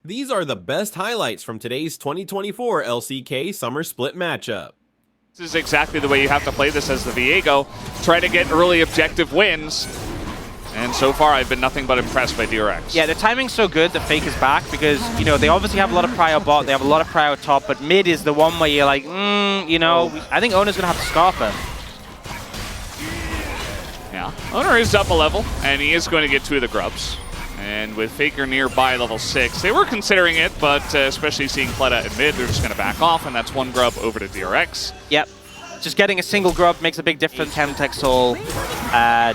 These are the best highlights from today's 2024 LCK Summer Split matchup. This is exactly the way you have to play this as the Viego. Try to get early objective wins. And so far, I've been nothing but impressed by DRX. Yeah, the timing's so good that Fake is back because, you know, they obviously have a lot of prio bot, they have a lot of prio top, but mid is the one where you're like, you know, I think Owner's going to have to scarf him. Yeah, Owner is up a level, and he is going to get 2 of the grubs. And with Faker nearby level 6, they were considering it, but especially seeing Pleta in mid, they're just going to back off, and that's 1 grub over to DRX. Yep. Just getting a single grub makes a big difference. Hemtech Soul,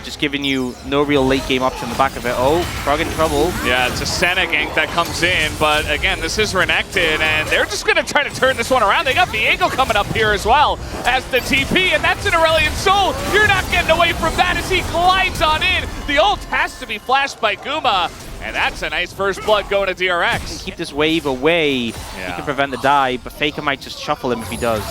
just giving you no real late game option in the back of it. Oh, Frog in trouble. Yeah, it's a Senna gank that comes in, but again, this is Renekton, and they're just going to try to turn this one around. They got Viego coming up here as well as the TP, and that's an Aurelion Soul. You're not getting away from that as he glides on in. The ult has to be flashed by Guma, and that's a nice first blood going to DRX. Keep this wave away. Yeah. He can prevent the dive, but Faker might just shuffle him if he does.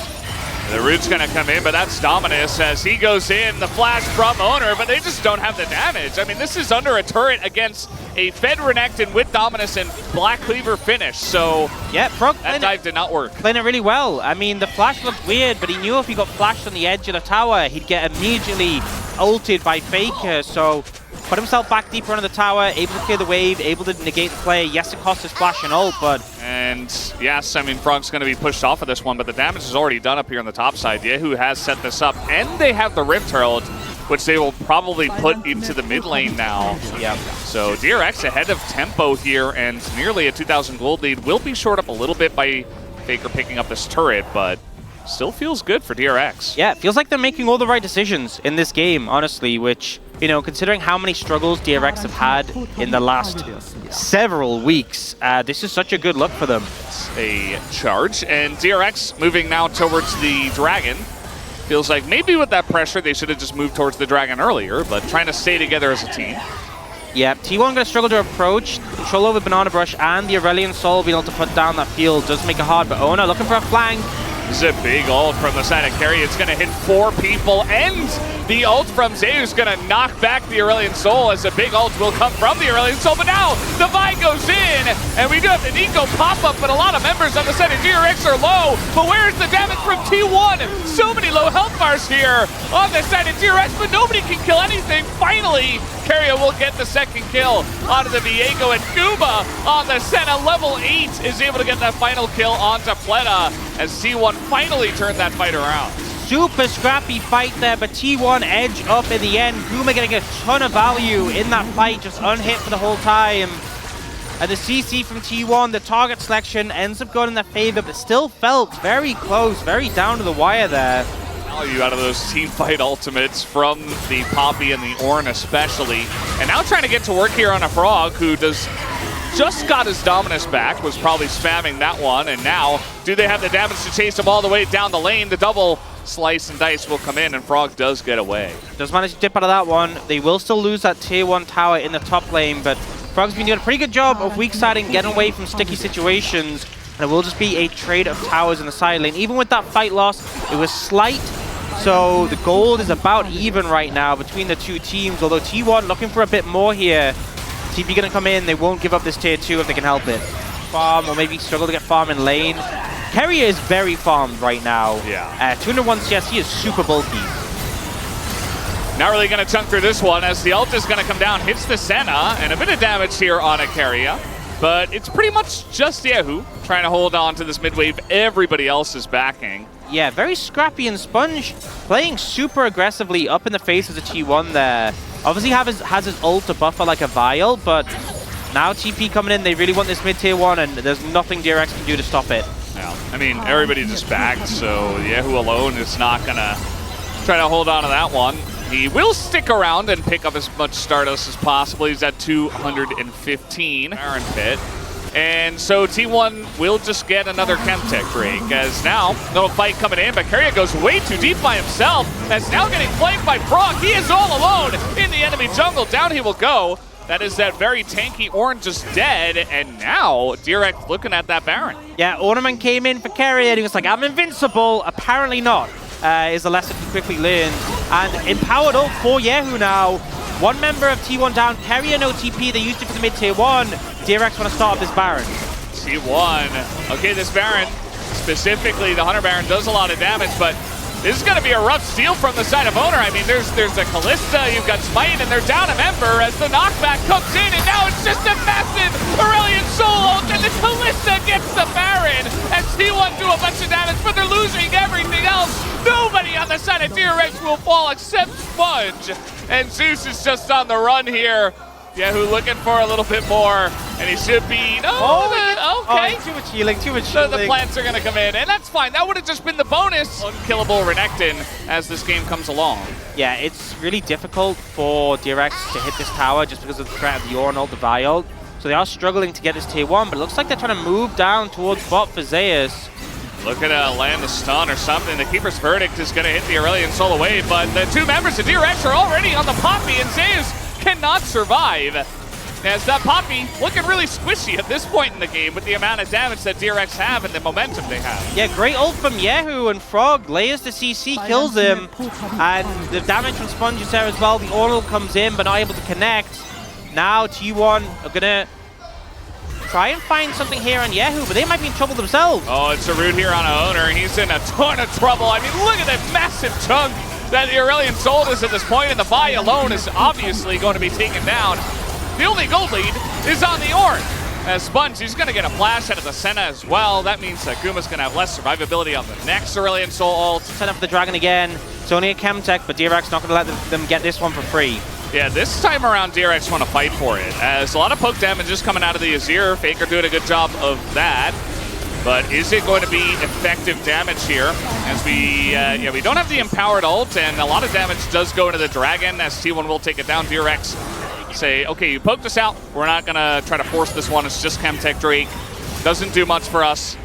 The root's going to come in, but that's Dominus as he goes in. The flash from Owner, but they just don't have the damage. I mean, this is under a turret against a Fed Renekton with Dominus and Black Cleaver finish, so yeah, Frog that dive did not work. Playing it really well. I mean, the flash looked weird, but he knew if he got flashed on the edge of the tower, he'd get immediately ulted by Faker, so put himself back deeper under the tower, able to clear the wave, able to negate the play. Yes, it cost his flash and ult, but... And yes, I mean, Frog's going to be pushed off of this one, but the damage is already done up here on the top side. Yehu has set this up, and they have the Rift Herald, which they will probably put into the mid lane now. Yeah. So DRX ahead of tempo here, and nearly a 2,000 gold lead. Will be shored up a little bit by Faker picking up this turret, but still feels good for DRX. Yeah, it feels like they're making all the right decisions in this game, honestly, which, you know, considering how many struggles DRX have had in the last several weeks, this is such a good look for them. It's a charge, and DRX moving now towards the Dragon. Feels like maybe with that pressure, they should have just moved towards the Dragon earlier, but trying to stay together as a team. Yeah, T1 going to struggle to approach. Control over Banana Brush and the Aurelion Soul being able to put down that field does make it hard, but Owner looking for a flank. This is a big ult from the side of Carry. It's going to hit 4 people, and the ult from Zeu is going to knock back the Aurelion Soul as a big ult will come from the Aurelion Soul. But now the Vi goes in, and we do have the Nico pop-up, but a lot of members on the side of DRX are low. But where's the damage from T1? So many low health bars here on the side of DRX, but nobody can kill anything. Finally, Carry will get the second kill onto the Viego, and Guma on the Senna level 8 is able to get that final kill onto Pleta as T1 finally turned that fight around. Super scrappy fight there, but T1 edge up in the end. Guma getting a ton of value in that fight, just unhit for the whole time. And the CC from T1, the target selection ends up going in their favor, but still felt very close, very down to the wire there. Value out of those team fight ultimates from the Poppy and the Ornn especially. And now trying to get to work here on a Frog who just got his Dominus back, was probably spamming that one, and now do they have the damage to chase him all the way down the lane? The double slice and dice will come in, and Frog does get away. Does manage to dip out of that one. They will still lose that tier 1 tower in the top lane, but Frog's been doing a pretty good job of weak siding, getting away from sticky situations, and it will just be a trade of towers in the side lane. Even with that fight loss, it was slight, so the gold is about even right now between the two teams, although T1 looking for a bit more here. TP gonna come in, they won't give up this tier 2 if they can help it. Farm, or maybe struggle to get farm in lane. Carrier is very farmed right now. Yeah. 201 CS, he is super bulky. Not really gonna chunk through this one as the ult is gonna come down, hits the Senna, and a bit of damage here on a Carrier. But it's pretty much just Yehu trying to hold on to this mid wave everybody else is backing. Yeah, very Scrappy and Sponge playing super aggressively up in the face of the T1 there. Obviously has his ult to buffer like a Vial, but now TP coming in, they really want this mid tier 1 and there's nothing DRX can do to stop it. Yeah, I mean, everybody just backed, so Yehu alone is not gonna try to hold on to that one. He will stick around and pick up as much Stardust as possible. He's at 215 Iron Pit. And so T1 will just get another Chemtech Drake, as now, little fight coming in, but Carrier goes way too deep by himself, as now getting flanked by Frog. He is all alone in the enemy jungle. Down he will go. That is that very tanky Ornn just dead, and now DRX looking at that Baron. Yeah, Ornament came in for Carrier, and he was like, I'm invincible. Apparently not, is a lesson he quickly learned. And empowered ult for Yehu now. One member of T1 down, Carrier no TP, they used it for the mid tier 1. DRX want to start up this Baron. T1. Okay, this Baron, specifically the Hunter Baron, does a lot of damage, but this is going to be a rough steal from the side of Owner. I mean, there's a Kalista, you've got Smite, and they're down a member as the knockback comes in, and now it's just a massive Aurelion Soul ult, and the Kalista gets the Baron, and T1 do a bunch of damage, but they're losing everything else. Nobody on the side of DRX will fall except Sponge, and Zeus is just on the run here. Yahoo looking for a little bit more, and he should be. Okay. Too much healing, too much healing. So the plants are going to come in, and that's fine. That would have just been the bonus. Unkillable Renekton as this game comes along. Yeah, it's really difficult for DRX to hit this tower just because of the threat of the Ornn ult, the Vi ult. So they are struggling to get this tier 1, but it looks like they're trying to move down towards bot for Zeus. Looking to land a stun or something. The Keeper's Verdict is going to hit the Aurelion Soul away, but the two members of DRX are already on the Poppy, and Zeus cannot survive. As that Poppy looking really squishy at this point in the game with the amount of damage that DRX have and the momentum they have. Yeah, great ult from Yahoo, and Frog layers the CC, kills him, and the damage from Sponge is there as well. The Ornn comes in but not able to connect. Now T1 are gonna try and find something here on Yahoo, but they might be in trouble themselves. Oh, it's a root here on Owner. He's in a ton of trouble. I mean, look at that massive chunk that the Aurelion Soul is at this point, and the Vi alone is obviously going to be taken down. The only gold lead is on the Ornn. As Sponge, he's going to get a flash out of the Senna as well. That means that Guma's going to have less survivability on the next Aurelion Soul ult. Set up for the Dragon again. It's only a Chemtech, but DRX not going to let them get this one for free. Yeah, this time around, DRX want to fight for it, as a lot of poke damage is coming out of the Azir. Faker doing a good job of that. But is it going to be effective damage here? As we don't have the empowered ult, and a lot of damage does go into the Dragon, as T1 will take it down. DRX say, okay, you poked us out. We're not going to try to force this one. It's just Chemtech Drake. Doesn't do much for us.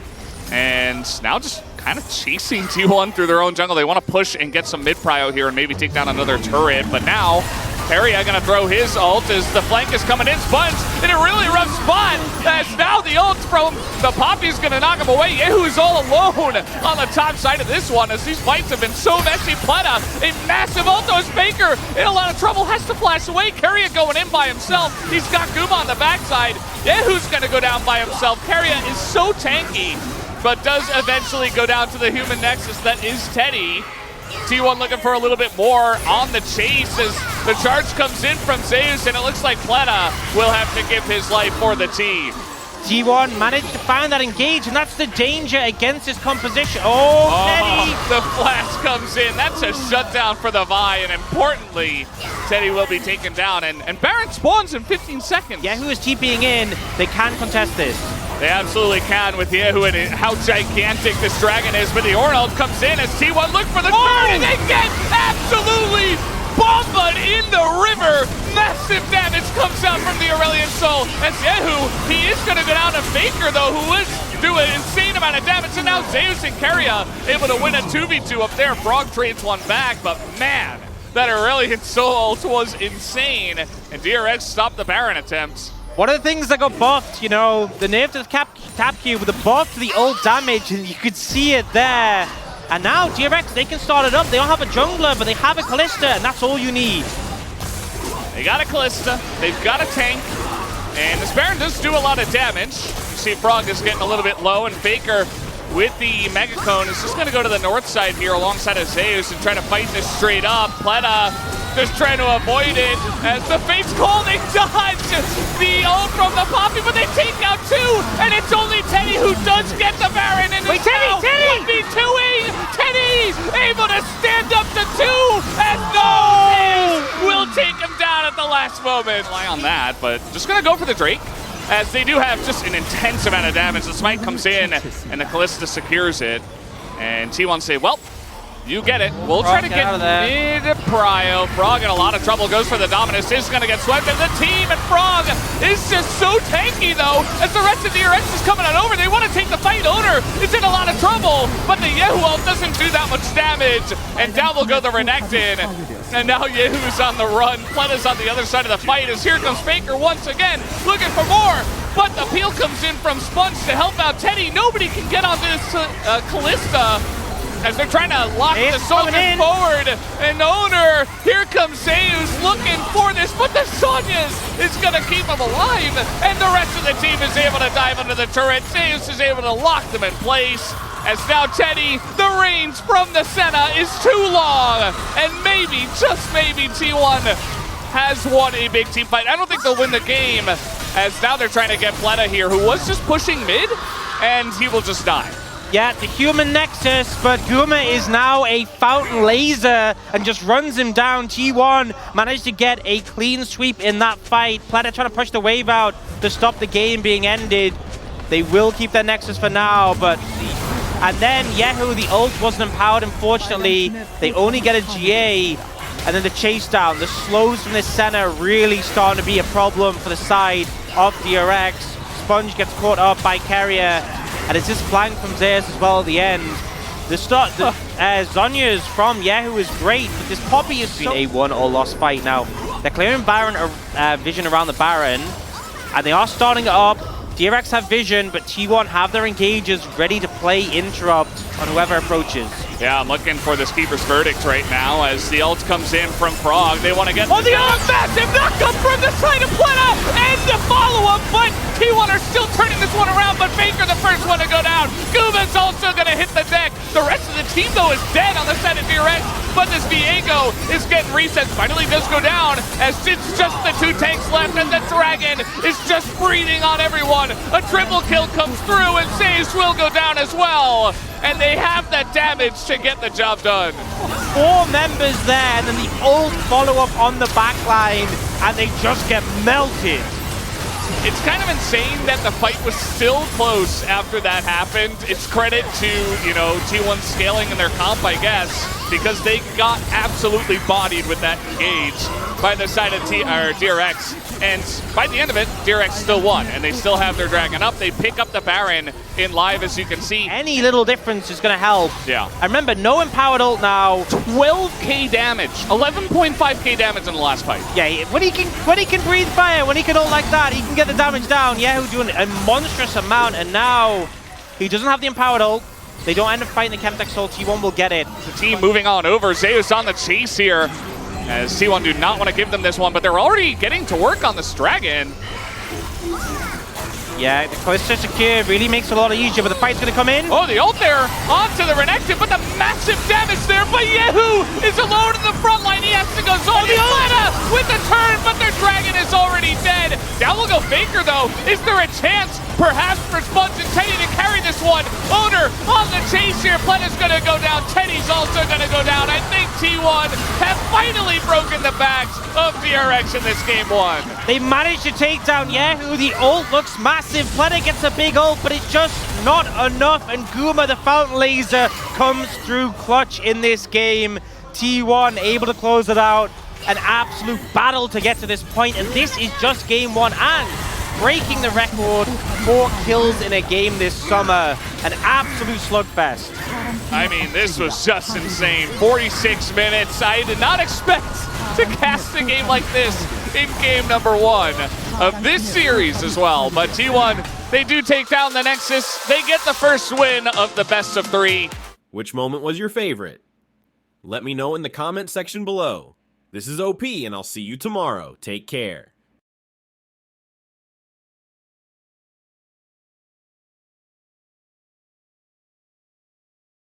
And now just kind of chasing T1 through their own jungle. They want to push and get some mid-prio here and maybe take down another turret. But now, Peria going to throw his ult as the flank is coming in. Sponge in a really rough spot. As now the ult from the Poppy's going to knock him away. Yahoo's all alone on the top side of this one as these fights have been so messy. Pleta, a massive ult as Faker in a lot of trouble, has to flash away. Keria going in by himself. He's got Guma on the backside. Yahoo's going to go down by himself. Keria is so tanky, but does eventually go down to the human nexus that is Teddy. T1 looking for a little bit more on the chase as the charge comes in from Zeus, and it looks like Pleta will have to give his life for the team. T1 managed to find that engage, and that's the danger against this composition. Oh, Teddy! The flash comes in. That's a shutdown for the Vi, and importantly, Teddy will be taken down, and Baron spawns in 15 seconds. Yahoo is TPing in. They can contest this. They absolutely can with Yahoo and how gigantic this Dragon is, but the Ornn ult comes in as T1 look for the turn, and they get absolutely bombed in the river. Massive damage comes out from the Aurelion Soul as Yahoo, he is going to go down to Faker though, who is doing an insane amount of damage, and now Zeus and Keria able to win a 2v2 up there. Frog trades one back, but man, that Aurelion Soul ult was insane, and DRX stopped the Baron attempts. One of the things that got buffed, you know, the nerf to the tap cube with the buff to the ult damage, and you could see it there. And now DRX, they can start it up. They don't have a jungler, but they have a Kalista, and that's all you need. They got a Kalista, they've got a tank, and this Baron does do a lot of damage. You see Frog is getting a little bit low, and Faker with the Mega Cone is just going to go to the north side here alongside of Zeus and try to fight this straight up. Pleta just trying to avoid it as the Fates call. They dodge the ult from the Poppy, but they take out two, and it's only Teddy who does get the Baron. And wait, Teddy! 1v2ing! Teddy able to stand up to two, and no! Will take him down at the last moment. Rely on that, but just going to go for the Drake, as they do have just an intense amount of damage. The smite comes in, and the Kalista secures it. And T1 say, well, you get it. We'll try to get mid-prio. Frog in a lot of trouble, goes for the Dominus, is going to get swept in the team, and Frog is just so tanky, though, as the rest of DRX is coming on over. They want to take the fight. Owner is in a lot of trouble, but the Yahoo ult doesn't do that much damage, and down will go the Renekton, and now Yahoo's on the run. Pleta's on the other side of the fight, as here comes Faker once again, looking for more, but the peel comes in from Sponge to help out Teddy. Nobody can get on this Kalista. as they're trying to lock the It's coming soldiers in. forward. And Owner, here comes Zeus looking for this, but the Sonya's is going to keep him alive. And the rest of the team is able to dive under the turret. Zeus is able to lock them in place. As now Teddy, the range from the Senna is too long. And maybe, just maybe, T1 has won a big team fight. I don't think they'll win the game, as now they're trying to get Pleta here, who was just pushing mid, and he will just die. Yeah, the human nexus, but Guma is now a fountain laser and just runs him down. T1 managed to get a clean sweep in that fight. Pleta trying to push the wave out to stop the game being ended. They will keep their nexus for now, but... And then Yehu, the ult wasn't empowered, unfortunately. They only get a GA, and then the chase down. The slows from this center really starting to be a problem for the side of DRX. Sponge gets caught up by Carrier, and it's just flank from Zeus as well at the end. The Zonya's from Yehu is great, but this Poppy has been a won or lost fight now. They're clearing Baron vision around the Baron, and they are starting it up. DRX have vision, but T1 have their engagers ready to play interrupt on whoever approaches. Yeah, I'm looking for this Keeper's Verdict right now as the ult comes in from Frog. They want to get... Oh, the massive knockup from the side of Pleta and the follow-up, but T1 are still turning this one around, but Faker the first one to go down. Guma's also going to hit the deck. The rest of the team, though, is dead on the side of DRX, but this Viego is getting reset. Finally does go down as it's just the 2 tanks left, and the Dragon is just breathing on everyone. A triple kill comes through, and Zeus will go down as well. And they have that damage to get the job done. 4 members there, and then the old follow-up on the back line, and they just get melted. It's kind of insane that the fight was still close after that happened. It's credit to, you know, T1 scaling in their comp, I guess, because they got absolutely bodied with that engage by the side of DRX. And by the end of it, DRX still won, and they still have their Dragon up. They pick up the Baron in live, as you can see. Any little difference is going to help. Yeah. I remember, no empowered ult now. 12k damage, 11.5k damage in the last fight. Yeah, when he can breathe fire, when he can ult like that, he can get the damage down. Yehu doing a monstrous amount, and now he doesn't have the empowered ult. They don't end up fighting the Chemtech Soul. T1 will get it. The team moving on over. Zeus on the chase here, as T1 do not want to give them this one, but they're already getting to work on this Dragon. Yeah, the Callisto secure really makes it a lot easier, but the fight's going to come in. Oh, the ult there onto the Renekton, but the massive damage there. But Yehu is alone in the front line. He has to go Zola with the turn, but their Dragon is already dead. Down will go Faker, though. Is there a chance, perhaps, for Sponge and Teddy to carry this one? Owner on the chase here. Pleta's going to go down. Teddy's also going to go down. I think T1 have finally broken the backs of DRX in this game 1. They managed to take down Yehu. The ult looks massive. Pleta gets a big ult, but it's just not enough. And Guma, the Fountain Laser, comes through clutch in this game. T1 able to close it out. An absolute battle to get to this point, and this is just game 1 and breaking the record 4 kills in a game this summer. An absolute slugfest. I mean, this was just insane. 46 minutes. I did not expect to cast a game like this in game number 1 of this series as well. But T1, they do take down the Nexus. They get the first win of the best of 3. Which moment was your favorite? Let me know in the comment section below. This is OP, and I'll see you tomorrow. Take care.